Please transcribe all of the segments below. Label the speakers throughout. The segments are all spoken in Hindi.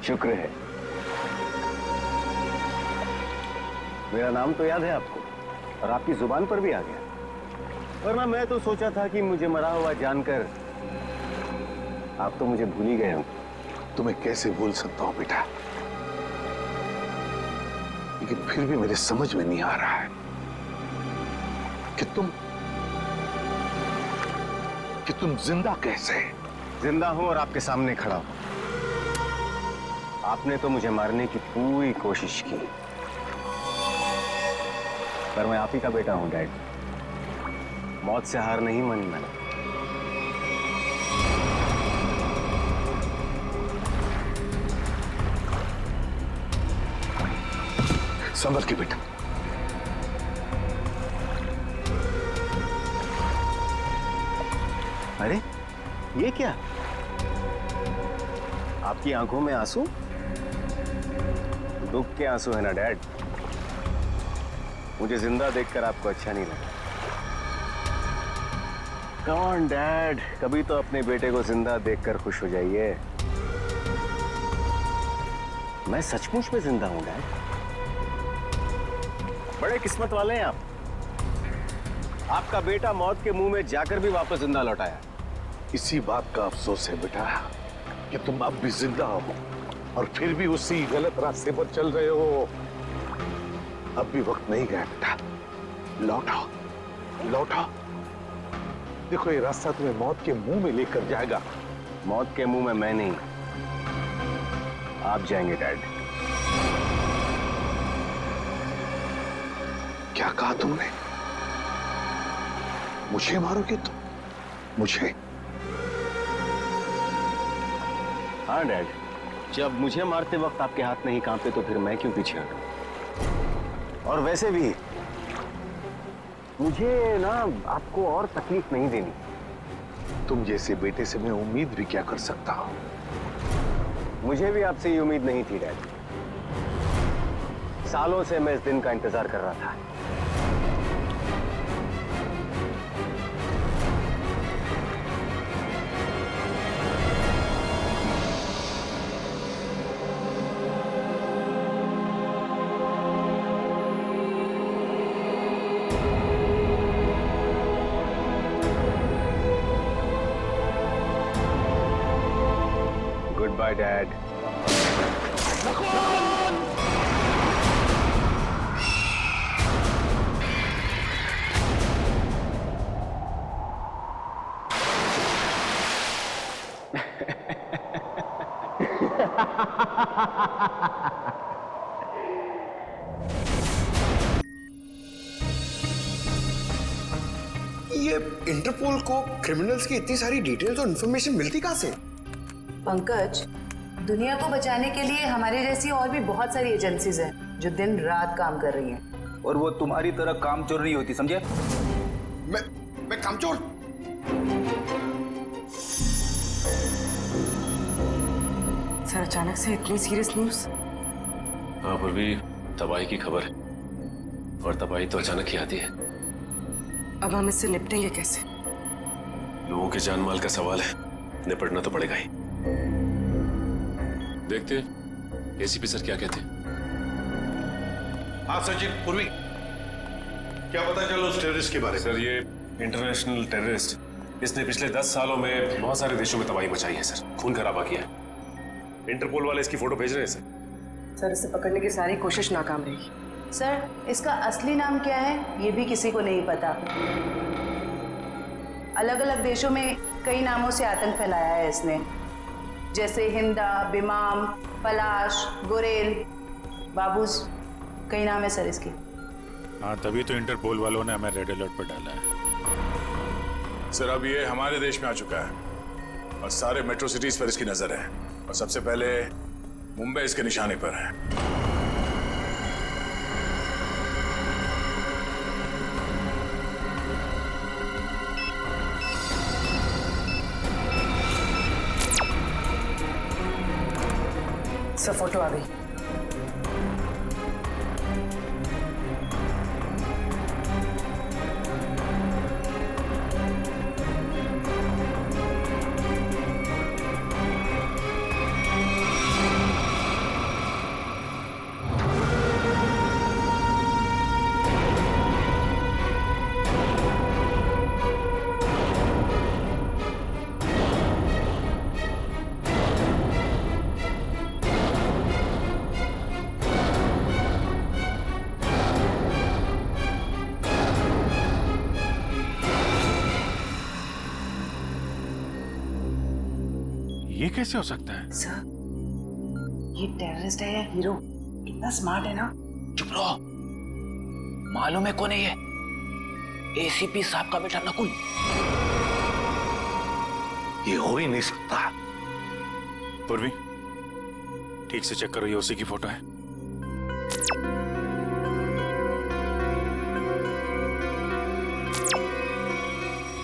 Speaker 1: शुक्र है। मेरा नाम तो याद है आपको और आपकी जुबान पर भी आ गया, वरना मैं तो सोचा था कि मुझे मरा हुआ जानकर आप तो मुझे भूल ही गए हो।
Speaker 2: तुम्हें कैसे भूल सकता हूं बेटा, लेकिन फिर भी मेरे समझ में नहीं आ रहा है कि तुम जिंदा कैसे?
Speaker 1: जिंदा हूं और आपके सामने खड़ा हूं। आपने तो मुझे मारने की पूरी कोशिश की, पर मैं आप ही का बेटा हूं डैड। मौत से हार नहीं मानी मैंने।
Speaker 2: संभल के बेटा।
Speaker 1: अरे ये क्या? आपकी आंखों में आंसू? दुख के आंसू है ना डैड? मुझे जिंदा देखकर आपको अच्छा नहीं लगा। कम ऑन डैड, कभी तो अपने बेटे को जिंदा देखकर खुश हो जाइए। मैं सचमुच में जिंदा हूं डैड। बड़े किस्मत वाले हैं आप। आपका बेटा मौत के मुंह में जाकर भी वापस जिंदा लौट आया।
Speaker 2: इसी बात का अफसोस है बेटा कि तुम अब भी जिंदा हो और फिर भी उसी गलत रास्ते पर चल रहे हो। अब भी वक्त नहीं गया बेटा, लौटो लौटो। देखो ये रास्ता तुम्हें मौत के मुंह में लेकर जाएगा।
Speaker 1: मौत के मुंह में मैं नहीं, आप जाएंगे डैड।
Speaker 2: क्या कहा तुमने? मुझे मारोगे तुम? मुझे?
Speaker 1: हाँ डैड, जब मुझे मारते वक्त आपके हाथ नहीं कांपे तो फिर मैं क्यों पीछे हटूं? और वैसे भी मुझे ना आपको और तकलीफ नहीं देनी।
Speaker 2: तुम जैसे बेटे से मैं उम्मीद भी क्या कर सकता हूं?
Speaker 1: मुझे भी आपसे ये उम्मीद नहीं थी डैड। सालों से मैं इस दिन का इंतजार कर रहा था। Good bye dad.
Speaker 3: ये इंटरपोल को क्रिमिनल्स की इतनी सारी डिटेल्स और इंफॉर्मेशन मिलती कहां से?
Speaker 4: पंकज, दुनिया को बचाने के लिए हमारे जैसी और भी बहुत सारी एजेंसीज हैं जो दिन रात काम कर रही हैं।
Speaker 5: और वो तुम्हारी तरह कामचोर नहीं होती, समझे?
Speaker 3: मैं कामचोर?
Speaker 4: सर, अचानक से इतनी सीरियस न्यूज़?
Speaker 6: हाँ पूर्वी, तबाही की खबर है और तबाही तो अचानक ही आती है।
Speaker 4: अब हम इससे निपटेंगे कैसे?
Speaker 6: लोगों के जान माल का सवाल है, निपटना तो पड़ेगा ही। देखते एसीपी सर क्या कहते हैं।
Speaker 2: हाँ सचिन, पूर्वी क्या पता चला उस टेररिस्ट के बारे में?
Speaker 6: सर ये इंटरनेशनल टेररिस्ट, इसने पिछले 10 सालों में बहुत सारे देशों में तबाही मचाई है सर, खून खराबा किया है। इंटरपोल वाले इसकी फोटो भेज रहे हैं
Speaker 4: सर, इसे पकड़ने की सारी कोशिश नाकाम रही। सर, इसका असली नाम क्या है ये भी किसी को नहीं पता। अलग अलग देशों में कई नामों से आतंक फैलाया है इसने, जैसे हिंदा, बिमाम, पलाश, गुरेल, बाबूस, कई नाम है सर इसके।
Speaker 7: हाँ, तभी तो इंटरपोल वालों ने हमें रेड अलर्ट पर डाला है।
Speaker 8: सर अब ये हमारे देश में आ चुका है और सारे मेट्रो सिटीज पर इसकी नजर है और सबसे पहले मुंबई इसके निशाने पर है।
Speaker 4: सर, फोटो आ गई।
Speaker 7: ये कैसे हो सकता है?
Speaker 4: सर, ये टेररिस्ट है या हीरो? इतना स्मार्ट है ना।
Speaker 5: चुप रहो। मालूम है कौन है ये? एसीपी साहब का बेटा नकुल।
Speaker 2: ये हो ही नहीं सकता।
Speaker 7: पूर्वी, ठीक से चेक करो, ये उसी की फोटो है।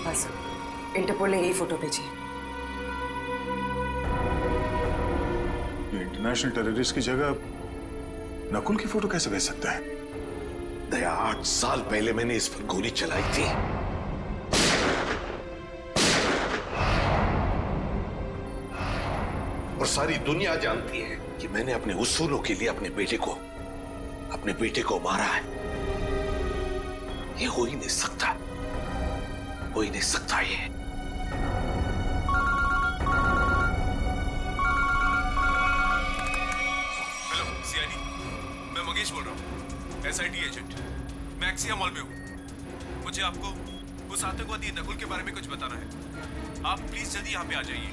Speaker 9: बस इंटरपोल ने यही फोटो भेजी है।
Speaker 8: ये इंटरनेशनल टेररिस्ट की जगह नकुल की फोटो कैसे भेज सकता है?
Speaker 2: दया, 8 साल पहले मैंने इस पर गोली चलाई थी। और सारी दुनिया जानती है कि मैंने अपने उसूलों के लिए अपने बेटे को मारा है। ये हो ही नहीं सकता, हो ही नहीं सकता ये।
Speaker 6: हेलो सीआईडी, मैं मंगेश बोल रहा हूँ, एसआईटी एजेंट। मैं एक्सिया मॉल में हूँ। मुझे आपको उस आतंकवादी नकुल के बारे में कुछ बताना है। आप प्लीज जल्दी यहाँ पे आ जाइए।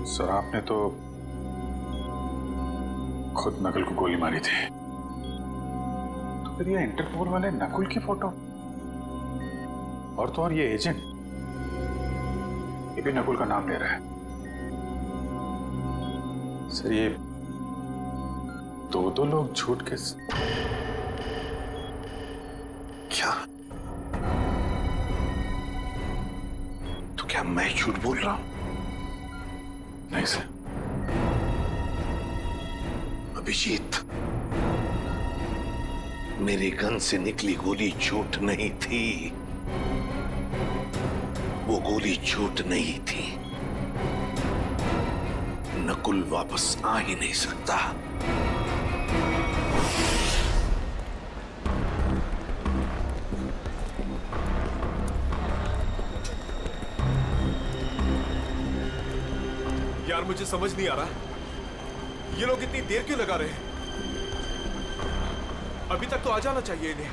Speaker 7: सर, आपने तो खुद नकुल को गोली मारी थी, तो फिर ये इंटरपोल वाले नकुल की फोटो, और तो और ये एजेंट, ये भी नकुल का नाम ले रहा है। सर, ये दो लोग झूठ के
Speaker 2: क्या? तो क्या मैं झूठ बोल रहा हूं?
Speaker 7: नहीं सर।
Speaker 2: अभिजीत, मेरे गन से निकली गोली झूठ नहीं थी। वो गोली झूठ नहीं थी। नकुल वापस आ ही नहीं सकता।
Speaker 6: यार, मुझे समझ नहीं आ रहा, ये लोग इतनी देर क्यों लगा रहे हैं? अभी तक तो आ जाना चाहिए इन्हें।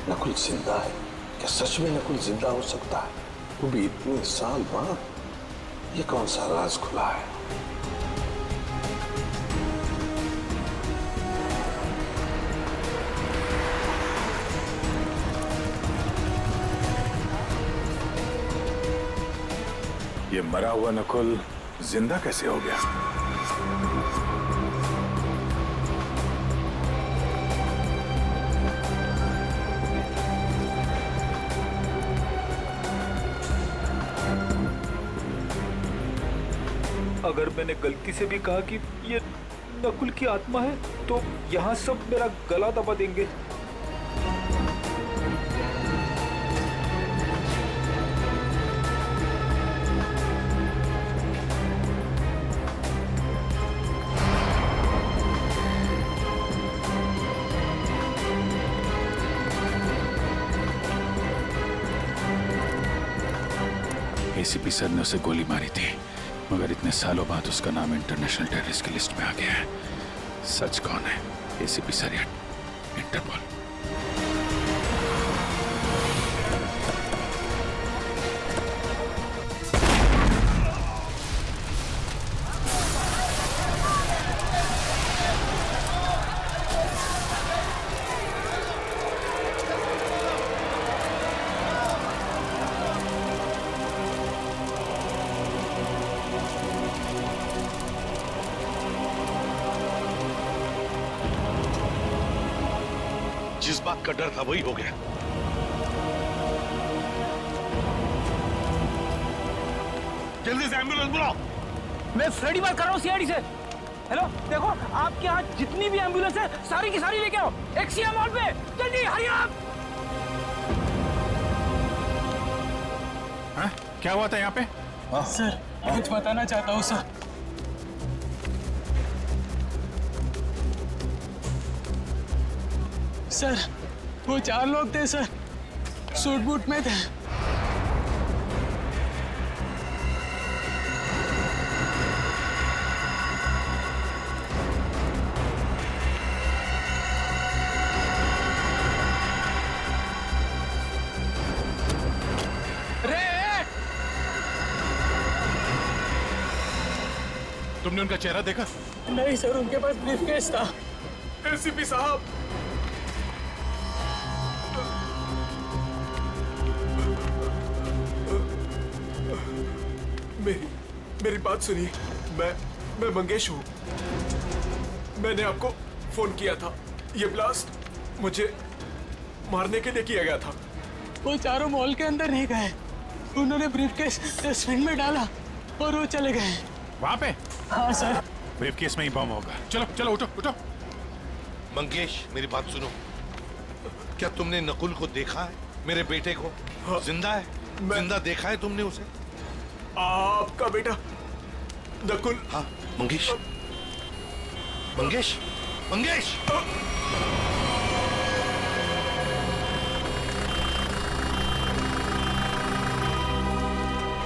Speaker 2: नकुल जिंदा है? क्या सच में नकुल जिंदा हो सकता है? वो भी इतने साल बाद? ये कौन सा राज खुला है?
Speaker 8: ये मरा हुआ नकुल जिंदा कैसे हो गया?
Speaker 5: अगर मैंने गलती से भी कहा कि ये नकुल की आत्मा है, तो यहाँ सब मेरा गला दबा देंगे।
Speaker 7: एसीपी सर ने उसे गोली मारी थी, मगर इतने सालों बाद उसका नाम इंटरनेशनल टेररिस्ट की लिस्ट में आ गया है। सच कौन है, एसीपी सर या इंटरपोल?
Speaker 2: जिस बात का डर था वही हो गया। जल्दी से एम्बुलेंस बुलाओ।
Speaker 5: मैं फ्रेडी बात कर रहा हूँ सीआईडी से। हेलो, देखो आपके यहाँ जितनी भी एम्बुलेंस है सारी की सारी लेके आओ एक्सिया मॉल पे, जल्दी हरी आप।
Speaker 7: हाँ? क्या हुआ था यहाँ पे?
Speaker 5: सर कुछ बताना चाहता हूँ सर। सर वो 4 लोग थे सर, सूट बूट में थे।
Speaker 8: तुमने उनका चेहरा देखा?
Speaker 5: नहीं सर, उनके पास ब्रीफकेस था।
Speaker 6: एसीपी साहब, मेरी बात सुनिए। मैं मंगेश हूँ। मैंने आपको फोन किया था। ये ब्लास्ट मुझे मारने के लिए किया गया था।
Speaker 5: वो चारों मॉल के अंदर नहीं गए, उन्होंने ब्रीफकेस डस्टबिन में डाला और वो चले गए।
Speaker 7: वहाँ पे?
Speaker 5: हाँ सर।
Speaker 7: ब्रीफकेस में ही बम होगा। चलो चलो उठो उठो।
Speaker 2: मंगेश मेरी बात सुनो, क्या तुमने नकुल को देखा है? मेरे बेटे को?
Speaker 6: हाँ,
Speaker 2: जिंदा है? जिंदा देखा है तुमने उसे?
Speaker 6: आपका बेटा नकुल?
Speaker 2: हाँ मंगेश, मंगेश, मंगेश!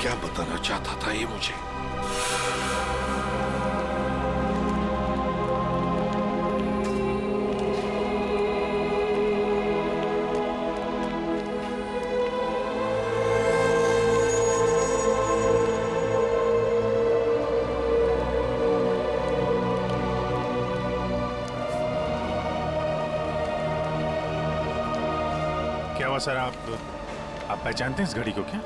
Speaker 2: क्या बताना चाहता था ये मुझे?
Speaker 7: क्या हुआ सर? आप पहचानते हैं इस घड़ी को क्या?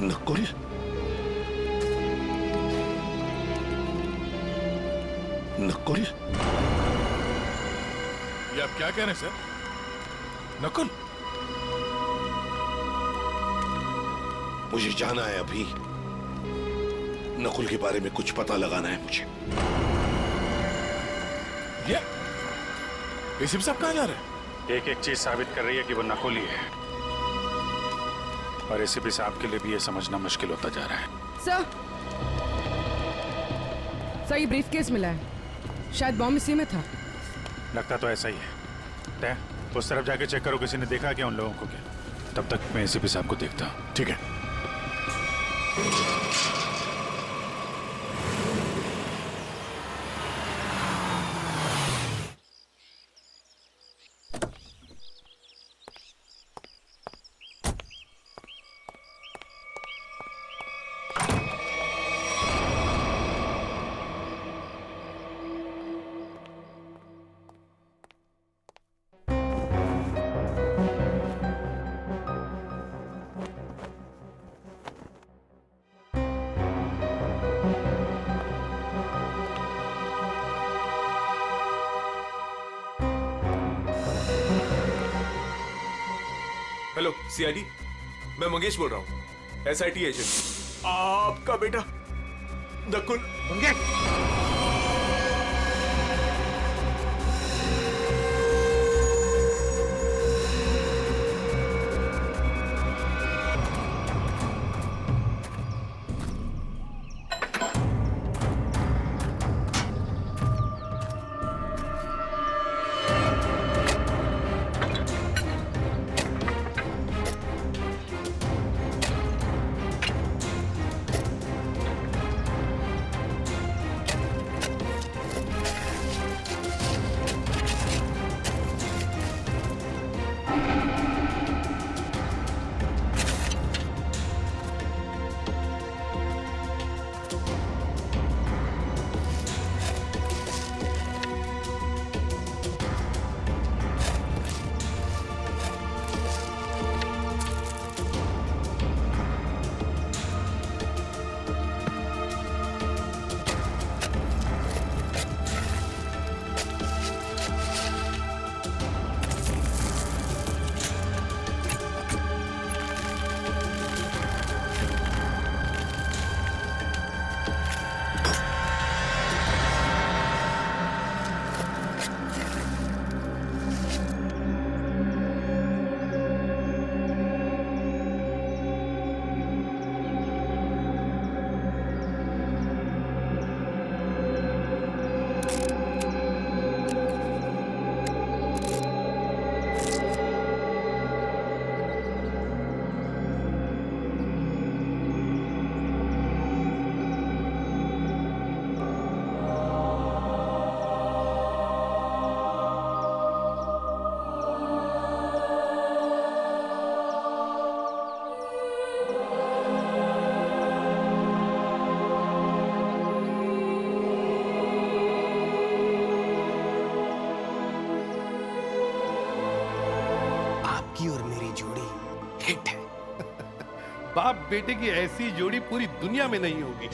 Speaker 2: नकुल? नकुल?
Speaker 8: ये आप क्या कह रहे हैं सर? नकुल?
Speaker 2: मुझे जाना है अभी। नकुल के बारे में कुछ पता लगाना है मुझे।
Speaker 8: ये एसीपी साहब कहाँ जा रहे हैं?
Speaker 7: एक एक चीज साबित कर रही है कि वो नकुल ही है, और एसीपी साहब के लिए भी ये समझना मुश्किल होता जा रहा है।
Speaker 10: सर ये ब्रीफकेस मिला है, शायद बॉम्ब इसी में था।
Speaker 7: लगता तो ऐसा ही है। तय उस तरफ जाके चेक करो, किसी ने देखा क्या उन लोगों को? क्या? तब तक मैं एसीपी साहब को देखता हूँ।
Speaker 8: ठीक है।
Speaker 6: हेलो सीआईडी, मैं मंगेश बोल रहा हूँ, एसआईटी एजेंट। आपका बेटा नकुल।
Speaker 2: मंगेश!
Speaker 11: बाप बेटे की ऐसी जोड़ी पूरी दुनिया में नहीं होगी।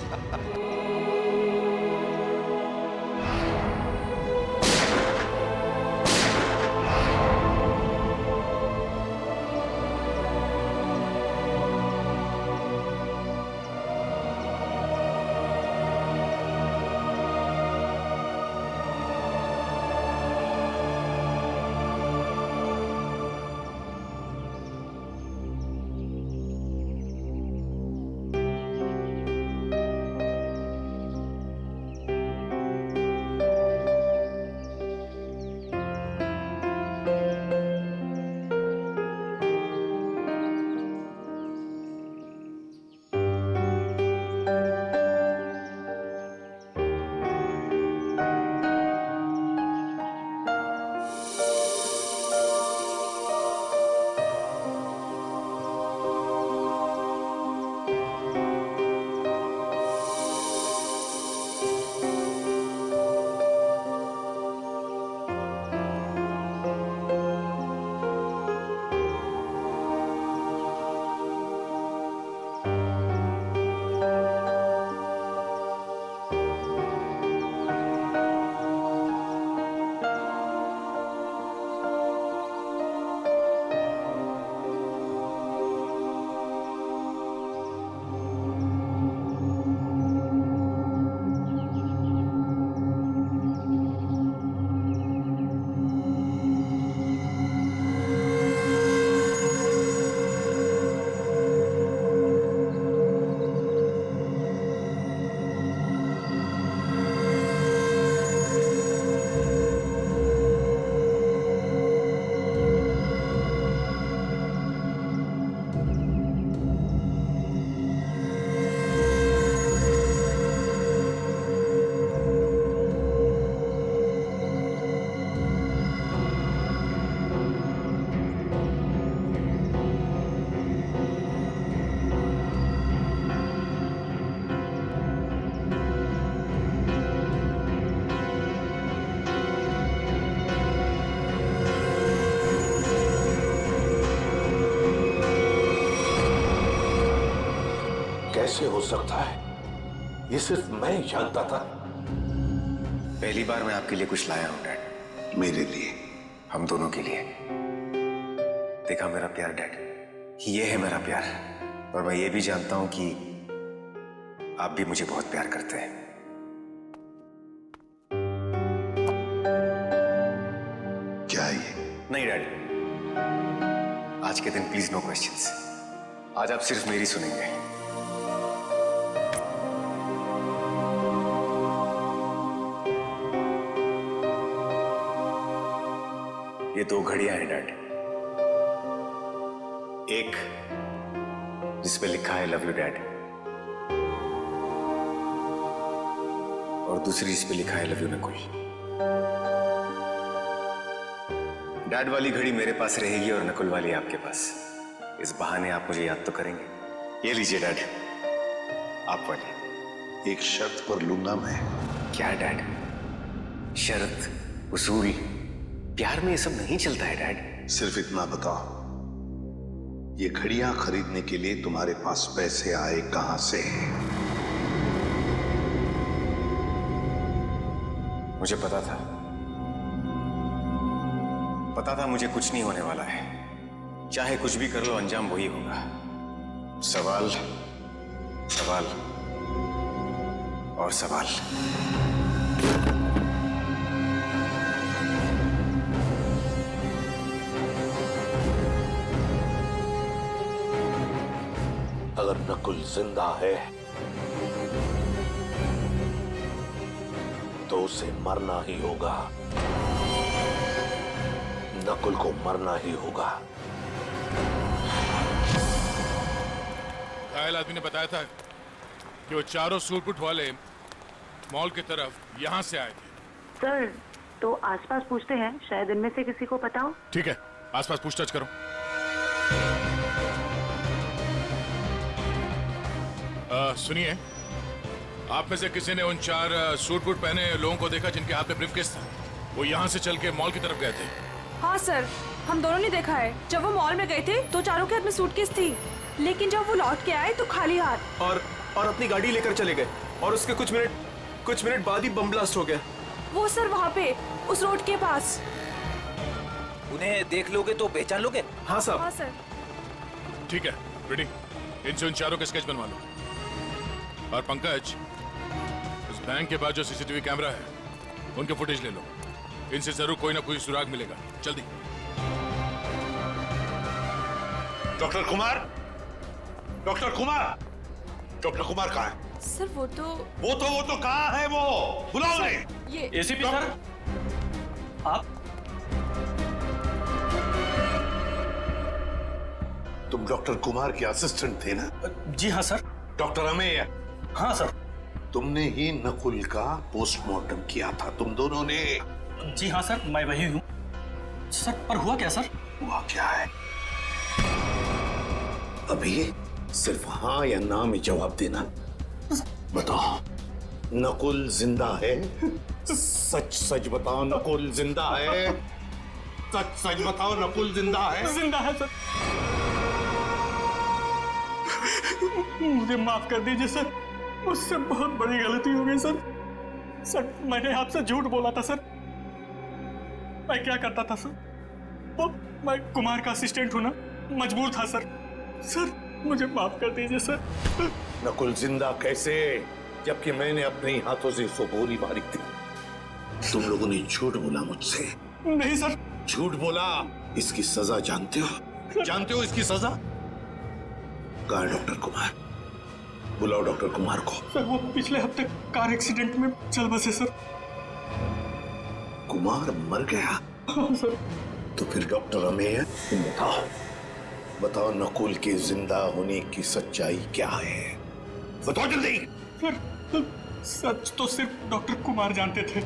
Speaker 2: कैसे हो सकता है? ये सिर्फ मैं ही जानता था।
Speaker 1: पहली बार मैं आपके लिए कुछ लाया हूं डैड।
Speaker 2: मेरे लिए?
Speaker 1: हम दोनों के लिए। देखा मेरा प्यार डैड, ये है मेरा प्यार। और मैं ये भी जानता हूं कि आप भी मुझे बहुत प्यार करते हैं।
Speaker 2: क्या ये?
Speaker 1: नहीं डैड, आज के दिन प्लीज नो क्वेश्चंस। आज आप सिर्फ मेरी सुनेंगे। ये दो घड़ियां हैं डैड। एक जिसपे लिखा है लव यू डैड, और दूसरी जिसपे लिखा है लव यू नकुल। डैड वाली घड़ी मेरे पास रहेगी और नकुल वाली आपके पास। इस बहाने आप मुझे याद तो करेंगे। ये लीजिए डैड, आप वाली।
Speaker 2: एक शर्त पर लूंगा मैं।
Speaker 1: क्या डैड? शर्त, उसूल, प्यार में ये सब नहीं चलता है डैड।
Speaker 2: सिर्फ इतना बताओ, ये घड़ियां खरीदने के लिए तुम्हारे पास पैसे आए कहां से?
Speaker 1: मुझे पता था मुझे कुछ नहीं होने वाला है। चाहे कुछ भी कर लो, अंजाम वही होगा। सवाल, सवाल और सवाल।
Speaker 2: अगर नकुल जिंदा है तो उसे मरना ही होगा। नकुल को मरना ही होगा।
Speaker 8: घायल आदमी ने बताया था कि वो चारों सूटबूट वाले मॉल की तरफ यहां से आए थे।
Speaker 12: सर, तो आसपास पूछते हैं, शायद इनमें से किसी को पता हो।
Speaker 8: ठीक है, आसपास पूछताछ करो। सुनिए, आप में से किसी ने उन 4 सूट बूट पहने लोगों को देखा जिनके हाथ में ब्रीफकेस था? वो यहाँ से चल के मॉल की तरफ गए थे।
Speaker 13: हाँ सर, हम दोनों ने देखा है। जब वो मॉल में गए थे तो चारों के हाथ में सूटकेस थी। लेकिन जब वो लौट के आए तो खाली हाथ।
Speaker 14: और अपनी गाड़ी लेकर चले गए और उसके कुछ मिनट बाद ही बम ब्लास्ट हो गया।
Speaker 13: वो सर वहाँ पे उस रोड के पास।
Speaker 5: उन्हें देख लोगे तो पहचान लोगे?
Speaker 14: हाँ साहब।
Speaker 13: हाँ सर।
Speaker 8: ठीक है प्रीति, इनसे उन चारों के स्केच बनवा लो। और पंकज, उस बैंक के बाद जो सीसीटीवी कैमरा है उनके फुटेज ले लो। इनसे जरूर कोई ना कोई सुराग मिलेगा। जल्दी।
Speaker 2: Doctor Kumar, doctor Kumar, doctor Kumar कहाँ है?
Speaker 13: सर वो तो
Speaker 2: कहाँ है वो? बुलाओ उन्हें।
Speaker 13: ये
Speaker 5: एसीपी सर, आप?
Speaker 2: तुम डॉक्टर कुमार के असिस्टेंट थे ना?
Speaker 5: जी हाँ सर।
Speaker 2: डॉक्टर अमेय?
Speaker 5: हाँ सर।
Speaker 2: तुमने ही नकुल का पोस्टमार्टम किया था, तुम दोनों ने?
Speaker 5: जी हाँ सर, मैं वही हूँ सर। पर हुआ क्या सर?
Speaker 2: हुआ क्या है? अभी सिर्फ हाँ या ना में जवाब देना। बताओ, नकुल जिंदा है? सच सच बताओ, नकुल जिंदा है? सच सच बताओ, नकुल जिंदा है?
Speaker 5: जिंदा है सर। मुझे माफ कर दीजिए सर, मुझसे बहुत बड़ी गलती हो गई सर। सर मैंने आपसे झूठ बोला था सर। मैं क्या करता था सर, वो मैं कुमार का असिस्टेंट हूं ना, मजबूर था सर। सर मुझे माफ कर दीजिए सर।
Speaker 2: नकुल जिंदा कैसे, जबकि मैंने अपने हाथों से उसको गोली मारी थी? तुम लोगों ने झूठ बोला मुझसे।
Speaker 5: नहीं सर।
Speaker 2: झूठ बोला। इसकी सजा जानते हो? जानते हो इसकी सजा? कहाँ है डॉक्टर कुमार? बुलाओ डॉक्टर कुमार को।
Speaker 5: सर वो पिछले हफ्ते कार एक्सीडेंट में चल बसे सर।
Speaker 2: कुमार मर गया?
Speaker 5: हाँ सर।
Speaker 2: तो फिर डॉक्टर अमेय, तुम बताओ नकुल के जिंदा होने की सच्चाई क्या है? बताओ जल्दी।
Speaker 5: सर सच तो सिर्फ डॉक्टर कुमार जानते थे।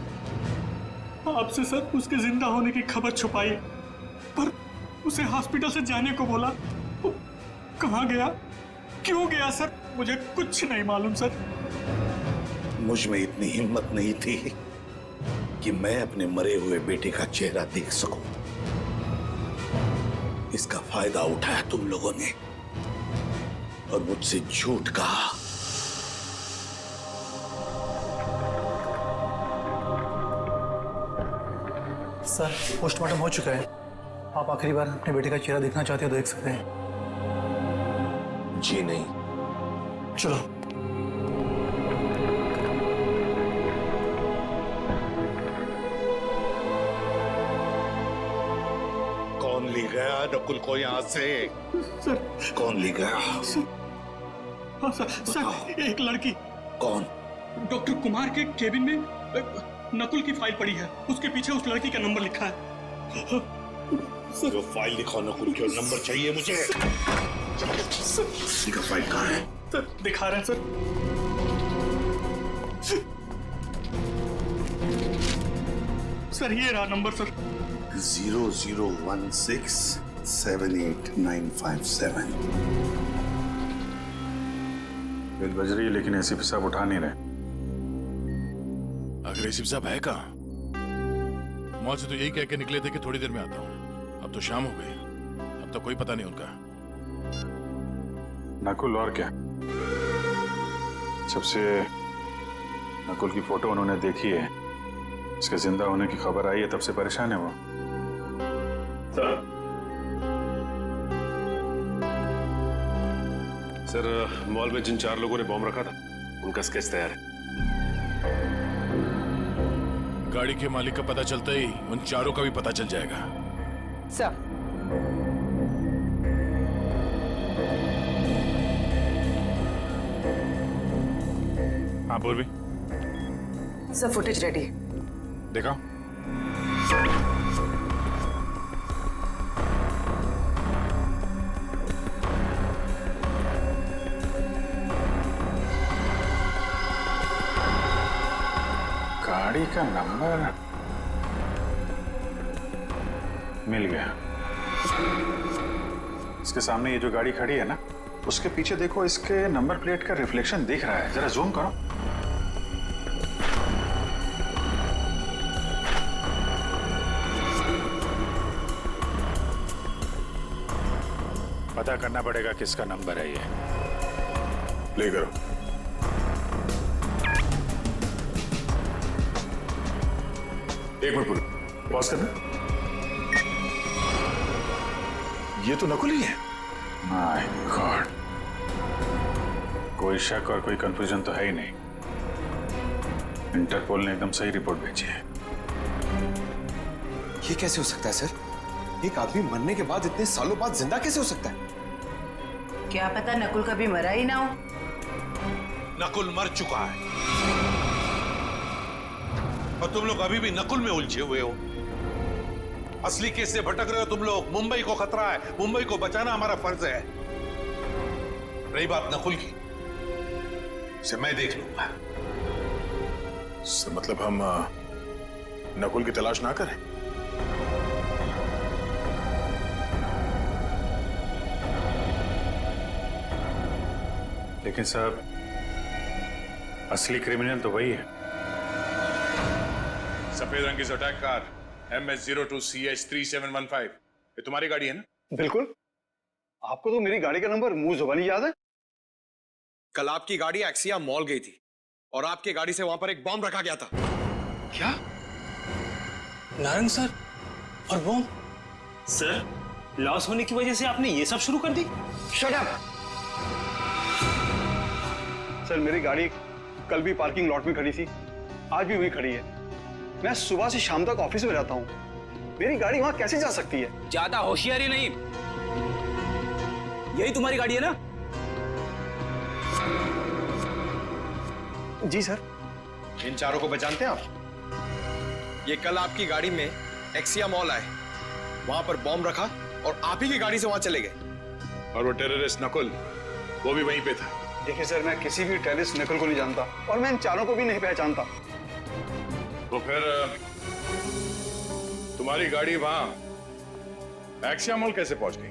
Speaker 5: आपसे सर उसके जिंदा होने की खबर छुपाई, पर उसे हॉस्पिटल से जाने को बोला। कहाँ गया, क्यों गया सर, मुझे कुछ नहीं मालूम सर।
Speaker 2: मुझ में इतनी हिम्मत नहीं थी कि मैं अपने मरे हुए बेटे का चेहरा देख सकूं। इसका फायदा उठाया तुम लोगों ने और मुझसे झूठ कहा।
Speaker 15: सर पोस्टमार्टम हो चुका है। आप आखिरी बार अपने बेटे का चेहरा देखना चाहते हो तो देख सकते हैं।
Speaker 2: जी नहीं।
Speaker 15: चलो।
Speaker 2: कौन ले गया नकुल को यहाँ से?
Speaker 5: सर
Speaker 2: कौन ले गया?
Speaker 5: हाँ सर, एक लड़की।
Speaker 2: कौन?
Speaker 5: डॉक्टर कुमार के केबिन में नकुल की फाइल पड़ी है, उसके पीछे उस लड़की का नंबर लिखा है।
Speaker 2: जो फाइल लिखा नकुल के नंबर चाहिए मुझे। इसका फाइल कहाँ है?
Speaker 5: सर दिखा रहे हैं सर। सर ये रहा नंबर सर।
Speaker 2: 0016789557।
Speaker 7: बेल बज रही है लेकिन एसीपी साहब उठा नहीं रहे।
Speaker 8: अगर एसीपी साहब है कहाँ? मौत से तो यही कह के निकले थे कि थोड़ी देर में आता हूँ। अब तो शाम हो गई, अब तो कोई पता नहीं उनका।
Speaker 7: नकुल और क्या? सबसे नकुल की फोटो उन्होंने देखी है, इसके जिंदा होने की खबर आई है, तब से परेशान है वो।
Speaker 11: सर मॉल में जिन 4 लोगों ने बॉम्ब रखा था उनका स्केच तैयार है।
Speaker 8: गाड़ी के मालिक का पता चलता ही उन चारों का भी पता चल जाएगा।
Speaker 10: सर
Speaker 7: हाँ पूर्वी,
Speaker 9: सर फुटेज रेडी।
Speaker 7: देखा? गाड़ी का नंबर मिल गया। इसके सामने ये जो गाड़ी खड़ी है ना, उसके पीछे देखो, इसके नंबर प्लेट का रिफ्लेक्शन दिख रहा है। जरा जूम करो। पता करना पड़ेगा किसका नंबर है ये। प्ले करो। एक मिनट पूरा पॉज करना। ये तो नकुल ही है। माय गॉड, कोई शक और कोई कंफ्यूजन तो है ही नहीं। इंटरपोल ने एकदम सही रिपोर्ट भेजी है।
Speaker 3: ये कैसे हो सकता है सर? एक आदमी मरने के बाद इतने सालों बाद जिंदा कैसे हो सकता है?
Speaker 4: क्या पता नकुल कभी मरा ही ना हो।
Speaker 2: नकुल मर चुका है और तुम लोग अभी भी नकुल में उलझे हुए हो। असली केस से भटक रहे हो तुम लोग। मुंबई को खतरा है, मुंबई को बचाना हमारा फर्ज है। रही बात नकुल की, इसे मैं देख लूंगा।
Speaker 7: सर मतलब हम नकुल की तलाश ना करें? लेकिन साहब, असली क्रिमिनल तो वही है। सफेद रंग की जोटैक कार MS02CH3715, ये तुम्हारी गाड़ी है ना?
Speaker 15: बिल्कुल। आपको तो मेरी गाड़ी का नंबर मुंह जुबानी याद है।
Speaker 3: कल आपकी गाड़ी एक्सिया मॉल गई थी और आपकी गाड़ी से वहां पर एक बॉम्ब रखा गया था।
Speaker 15: क्या? नारंग सर और बॉम्ब?
Speaker 5: सर, लॉस होने की वजह से आपने ये सब शुरू कर दी?
Speaker 15: Shut up! सर मेरी गाड़ी कल भी पार्किंग लॉट में खड़ी थी, आज भी वहीं खड़ी है। मैं सुबह से शाम तक ऑफिस में रहता हूँ, मेरी गाड़ी वहां कैसे जा सकती है?
Speaker 5: ज्यादा होशियारी नहीं। यही तुम्हारी गाड़ी है ना?
Speaker 15: जी सर।
Speaker 3: इन चारों को पहचानते हैं आप? ये कल आपकी गाड़ी में एक्सिया मॉल आए, वहां पर बॉम्ब रखा और आप ही की गाड़ी से वहां चले गए।
Speaker 7: और वो टेररिस्ट नकुल, वो भी वहीं पे था।
Speaker 15: देखिए सर, मैं किसी भी टेररिस्ट नकुल को नहीं जानता और मैं इन चारों को भी नहीं पहचानता।
Speaker 7: तो फिर तुम्हारी गाड़ी वहां एक्सिया मॉल कैसे पहुंच गई?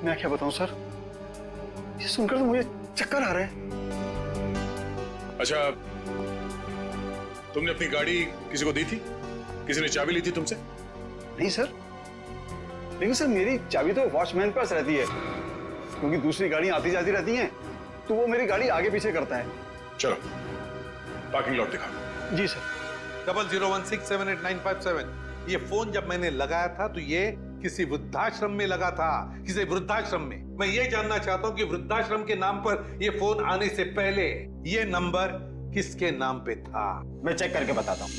Speaker 15: मैं क्या बताऊं सर, ये सुनकर तो मुझे चक्कर आ रहे हैं।
Speaker 7: अच्छा, तुमने अपनी गाड़ी किसी को दी थी? किसी ने चाबी ली थी तुमसे?
Speaker 15: नहीं सर, लेकिन सर मेरी चाबी तो वॉचमैन के पास रहती है, क्योंकि दूसरी गाड़ियां आती जाती रहती हैं, तो वो मेरी गाड़ी आगे पीछे करता है।
Speaker 7: चलो पार्किंग लॉट दिखाओ।
Speaker 15: जी सर।
Speaker 2: 0016788957। ये फोन जब मैंने लगाया था तो ये किसी वृद्धाश्रम में लगा था, किसी वृद्धाश्रम में। मैं ये जानना चाहता हूं कि वृद्धाश्रम के नाम पर ये फोन आने से पहले ये नंबर किसके नाम पे था?
Speaker 1: मैं चेक करके बताता हूं।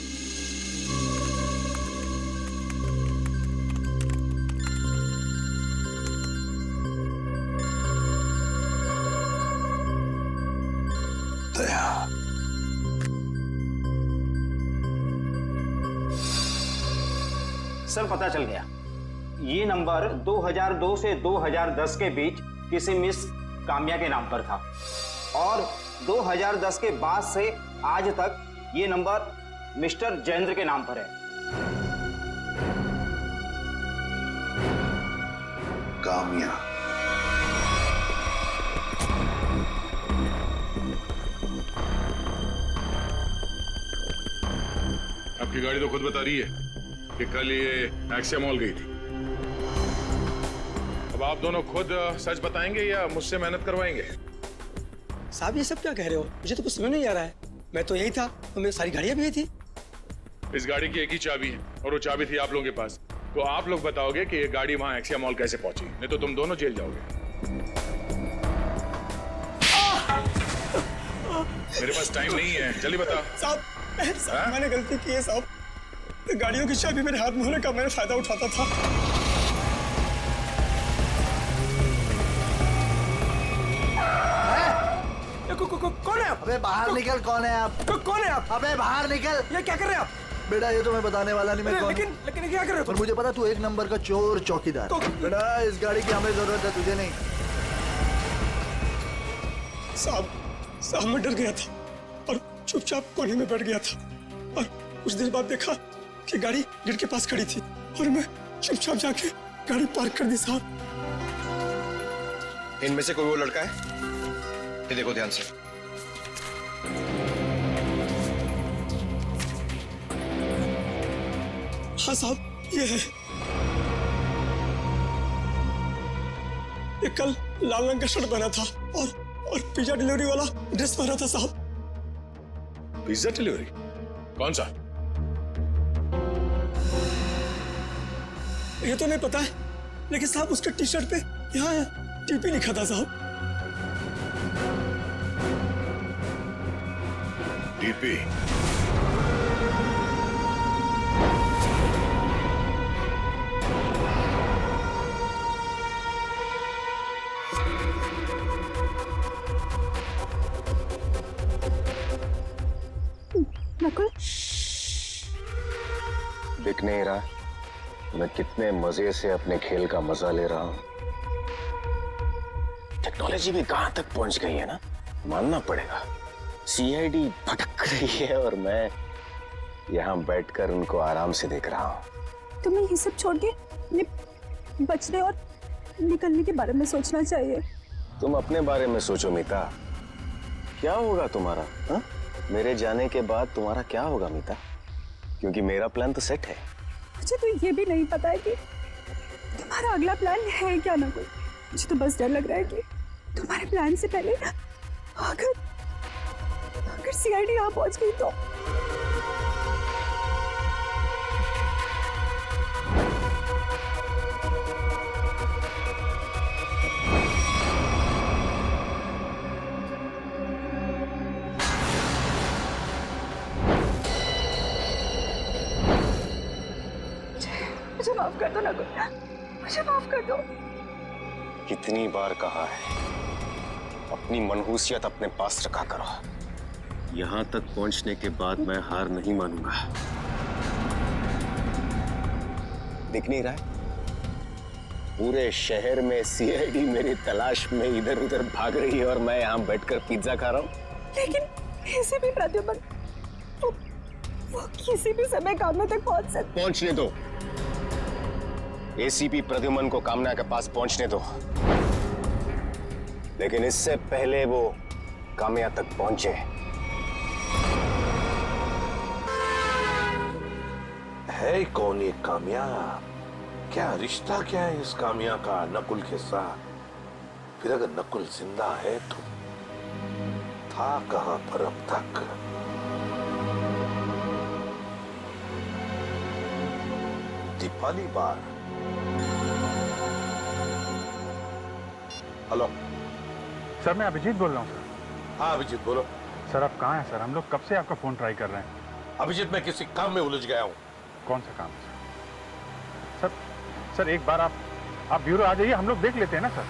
Speaker 1: सर पता चल गया, ये नंबर 2002 से 2010 के बीच किसी मिस काम्या के नाम पर था और 2010 के बाद से आज तक ये नंबर मिस्टर जयेंद्र के नाम पर है।
Speaker 2: काम्या।
Speaker 7: आपकी गाड़ी तो खुद बता रही है कि कल ये एक्सिया मॉल गई थी। अब आप दोनों खुद सच बताएंगे या मुझसे मेहनत करवाएंगे?
Speaker 16: साहब ये सब क्या कह रहे हो? मुझे तो कुछ समझ नहीं आ रहा है। मैं तो यही था, तो मेरी सारी गाड़ियां भी यही थी।
Speaker 7: इस गाड़ी की एक ही चाबी है और वो चाबी थी आप लोगों के पास। तो आप लोग बताओगे कि ये गाड़ी वहां एक्सिया मॉल कैसे पहुंची, नहीं तो तुम दोनों जेल जाओगे। मेरे पास टाइम नहीं है, जल्दी बता।
Speaker 16: साहब मैंने गलती की है साहब। गाड़ियों की चाबी मेरे हाथ में होने का मैं फायदा उठाता था। कौन है आप?
Speaker 17: अबे बाहर निकल, कौन है आप?
Speaker 16: कौन है आप?
Speaker 17: अबे बाहर निकल।
Speaker 16: ये क्या कर रहे हैं आप?
Speaker 17: बेटा ये तो मैं बताने वाला नहीं, मैं कौन।
Speaker 16: लेकिन क्या कर रहे हो?
Speaker 17: पर मुझे पता तू एक नंबर का चोर चौकीदार। बेटा इस गाड़ी की हमें जरूरत है, तुझे नहीं।
Speaker 16: साहब मैं डर गया था और चुपचाप कोने में बैठ गया था और कुछ देर बाद देखा कि गाड़ी गेट के पास खड़ी थी और मैं चुपचाप जाके गाड़ी पार्क कर दी। साहब
Speaker 3: इनमें से कोई वो लड़का है? ये देखो ध्यान से।
Speaker 16: हाँ साहब ये है। ये कल लाल रंग का शर्ट पहना था और पिज्जा डिलीवरी वाला ड्रेस पहना था साहब।
Speaker 3: Pizza delivery? कौन सा?
Speaker 16: ये तो नहीं पता है, लेकिन साहब उसके टी शर्ट पे यहाँ टीपी लिखा था साहब।
Speaker 2: टीपी?
Speaker 13: नकुल,
Speaker 18: दिख नहीं रहा मैं कितने मजे से अपने खेल का मजा ले रहा हूं। टेक्नोलॉजी भी कहां तक पहुंच गई है ना, मानना पड़ेगा। सीआईडी भटक रही है और मैं यहां बैठकर उनको आराम से देख रहा हूं।
Speaker 13: तुम्हें ये सब छोड़ के अपने बचने और निकलने के बारे में सोचना चाहिए।
Speaker 18: तुम अपने बारे में सोचो मीता, क्या होगा तुम्हारा? हा? मेरे जाने के बाद तुम्हारा क्या होगा मीता? क्योंकि मेरा प्लान तो सेट है।
Speaker 13: मुझे तो ये भी नहीं पता है कि तुम्हारा अगला प्लान है क्या ना कोई। मुझे तो बस डर लग रहा है कि तुम्हारे प्लान से पहले अगर सीआईडी यहाँ पहुंच गई तो। मुझे माफ कर दो नकुल, मुझे माफ कर दो।
Speaker 18: कितनी बार कहा है अपनी मनहूसियत अपने पास रखा करो। यहां तक पहुंचने के बाद मैं हार नहीं मानूंगा। दिख नहीं रहा है? पूरे शहर में सीआईडी मेरी तलाश में इधर उधर भाग रही है और मैं यहां बैठकर पिज्जा खा रहा हूं।
Speaker 13: लेकिन ऐसे भी प्रद्युमन वो किसी भी समय कामना तक पहुंच सकते।
Speaker 18: पहुंचने दो, एसीपी प्रद्युमन को कामना के पास पहुंचने दो, लेकिन इससे पहले वो काम्या तक पहुंचे।
Speaker 2: है कौन ये काम्या? क्या रिश्ता क्या है इस काम्या का नकुल के साथ? फिर अगर नकुल जिंदा है तो था कहां पर अब तक? दीपाली बार। हेलो
Speaker 7: सर, मैं अभिजीत बोल रहा हूँ सर।
Speaker 2: हाँ अभिजीत बोलो।
Speaker 7: सर आप कहाँ हैं सर? हम लोग कब से आपका फोन ट्राई कर रहे हैं।
Speaker 2: अभिजीत मैं किसी काम में उलझ गया हूँ।
Speaker 7: कौन सा काम है सर? सर एक बार आप ब्यूरो आ जाइए, हम लोग देख लेते हैं ना सर।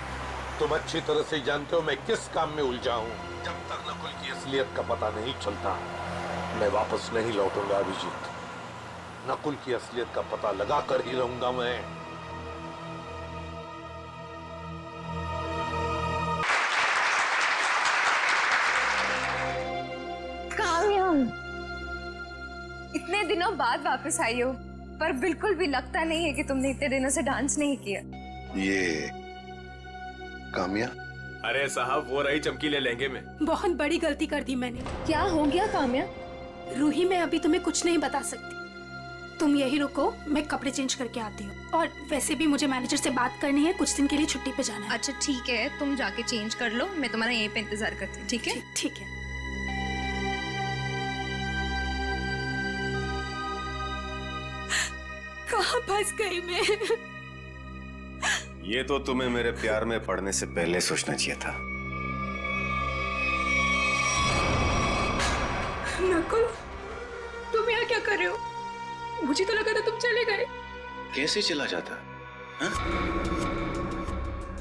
Speaker 2: तुम अच्छी तरह से जानते हो मैं किस काम में उलझा हूँ। जब तक नकुल की असलियत का पता नहीं चलता मैं वापस नहीं लौटूंगा अभिजीत। नकुल की असलियत का पता लगा कर ही रहूंगा मैं।
Speaker 19: काम्या, इतने दिनों बाद वापस आई हो, पर बिल्कुल भी लगता नहीं है कि तुमने इतने दिनों से डांस नहीं किया।
Speaker 2: ये काम्या?
Speaker 14: अरे साहब वो रही चमकीले लहंगे में।
Speaker 20: बहुत बड़ी गलती कर दी मैंने।
Speaker 19: क्या हो गया काम्या?
Speaker 20: रूही, मैं अभी तुम्हें कुछ नहीं बता सकती, तुम यही रुको, मैं कपड़े चेंज करके आती हूँ। और वैसे भी मुझे मैनेजर से बात करनी है, कुछ दिन के लिए छुट्टी पे जाना है।
Speaker 19: अच्छा ठीक है, तुम जाके चेंज कर लो, मैं तुम्हारा यहीं पे इंतजार करती हूँ। ठीक है?
Speaker 20: ठीक है। कहाँ फंस गई मैं?
Speaker 18: ये तो तुम्हें मेरे प्यार में पड़ने से पहले सोचना चाहिए था।
Speaker 20: नकुल, तुम यहाँ क्या कर रहे हो? मुझे तो लगा था तुम चले गए।
Speaker 18: कैसे चला जाता?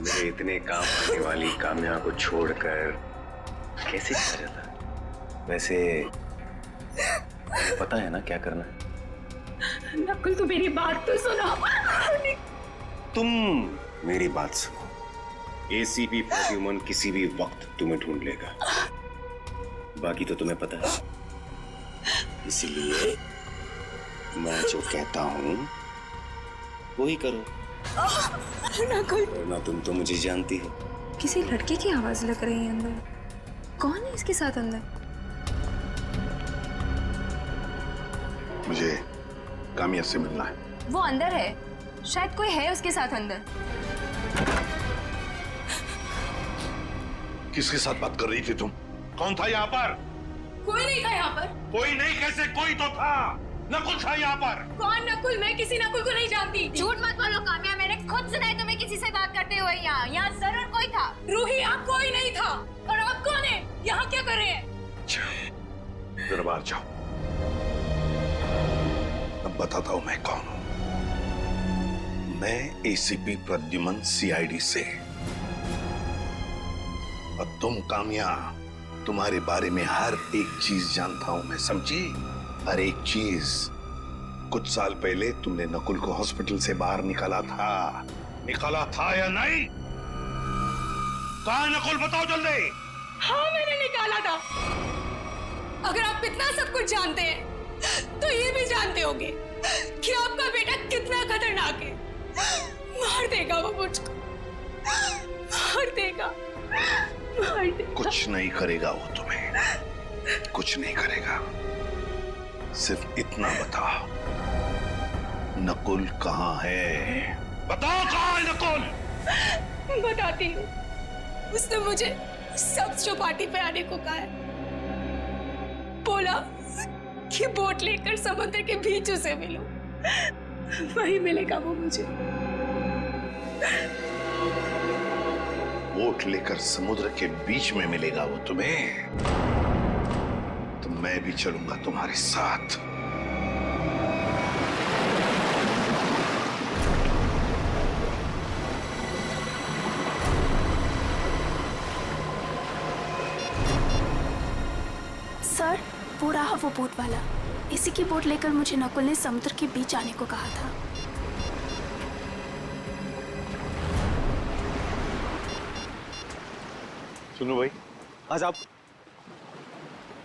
Speaker 18: मेरे इतने काम करने वाली काम्या को छोड़कर कैसे चला जाता? वैसे पता है ना क्या करना है?
Speaker 20: नकुल तू मेरी बात तो सुनो।
Speaker 18: तुम मेरी बात सुनो। एसीपी प्रद्युमन किसी भी वक्त तुम्हें ढूंढ लेगा, बाकी तो तुम्हें पता है। इसलिए मैं जो कहता हूं वही करो।
Speaker 19: नकुल,
Speaker 18: वरना तुम तो मुझे जानती हो।
Speaker 19: किसी लड़के की आवाज लग रही है अंदर। कौन है इसके साथ अंदर?
Speaker 2: मुझे काम्या से मिलना है।
Speaker 19: वो अंदर है, शायद कोई है उसके साथ अंदर।
Speaker 2: किसके साथ बात कर रही थी तुम? कौन था यहाँ पर?
Speaker 20: कोई नहीं था यहाँ पर।
Speaker 2: कोई नहीं कैसे? कोई तो था। नकुल था यहाँ पर।
Speaker 20: कौन नकुल? मैं किसी नकुल को नहीं जानती।
Speaker 19: झूठ मत बोलो काम्या, मैंने खुद सुना है तुम्हें किसी से बात करते हुए। यहाँ जरूर कोई था।
Speaker 20: रूही, यहाँ कोई नहीं था। और आप कौन है? यहाँ क्या कर रहे हैं?
Speaker 2: जरा बाहर जाओ। अब बताता हूं मैं कौन हूं। मैं एसीपी प्रद्युमन, सीआईडी से। और तुम काम्या, तुम्हारे बारे में हर एक चीज जानता हूं मैं, समझी? हर एक चीज। कुछ साल पहले तुमने नकुल को हॉस्पिटल से बाहर निकाला था या नहीं? कहां नकुल, बताओ जल्दी।
Speaker 20: हाँ, मैंने निकाला था। अगर आप इतना सब कुछ जानते हैं तो ये भी जानते होंगे कि आपका बेटा कितना खतरनाक है। मार देगा वो मुझको, मार देगा, मार देगा।
Speaker 2: कुछ नहीं करेगा वो तुम्हें, कुछ नहीं करेगा। सिर्फ इतना बता, नकुल कहाँ है? बताओ कहाँ है नकुल?
Speaker 20: बताती हूँ। उसने मुझे सब चौपाटी पे आने को कहा है। बोला कि बोट लेकर समुद्र के बीच उसे मिलो, वही मिलेगा वो मुझे।
Speaker 2: बोट लेकर समुद्र के बीच में मिलेगा वो तुम्हें? तो मैं भी चलूंगा तुम्हारे साथ।
Speaker 20: सर, वो रहा वो बोट वाला। इसी की बोट लेकर मुझे नकुल ने समुद्र के बीच आने को कहा था।
Speaker 2: सुनो भाई,
Speaker 15: आज आप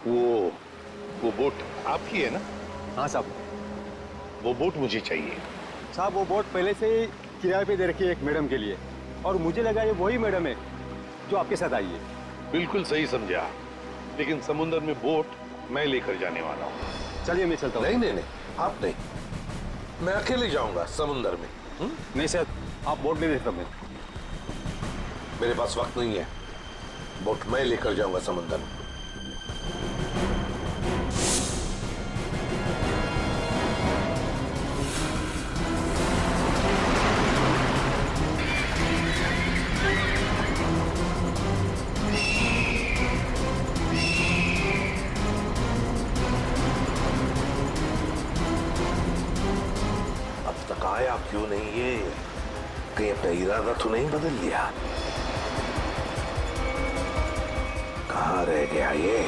Speaker 2: वो बोट आपकी है ना?
Speaker 15: हाँ साहब।
Speaker 2: वो बोट मुझे चाहिए।
Speaker 15: साहब, वो बोट पहले से ही किराए पे दे रखी है एक मैडम के लिए, और मुझे लगा ये वही मैडम है जो आपके साथ आई है।
Speaker 2: बिल्कुल सही समझा, लेकिन समुद्र में बोट मैं लेकर जाने वाला हूँ।
Speaker 15: चलिए मैं चलता हूँ।
Speaker 2: नहीं, आप नहीं, मैं अकेले जाऊंगा समुद्र में।
Speaker 15: नहीं सर, आप बोट ले देता। मैं
Speaker 2: मेरे पास वक्त नहीं है, बोट मैं लेकर जाऊंगा समुद्र में। आया क्यों नहीं ये? कहीं अपना इरादा तो नहीं बदल लिया? कहाँ रह गया ये?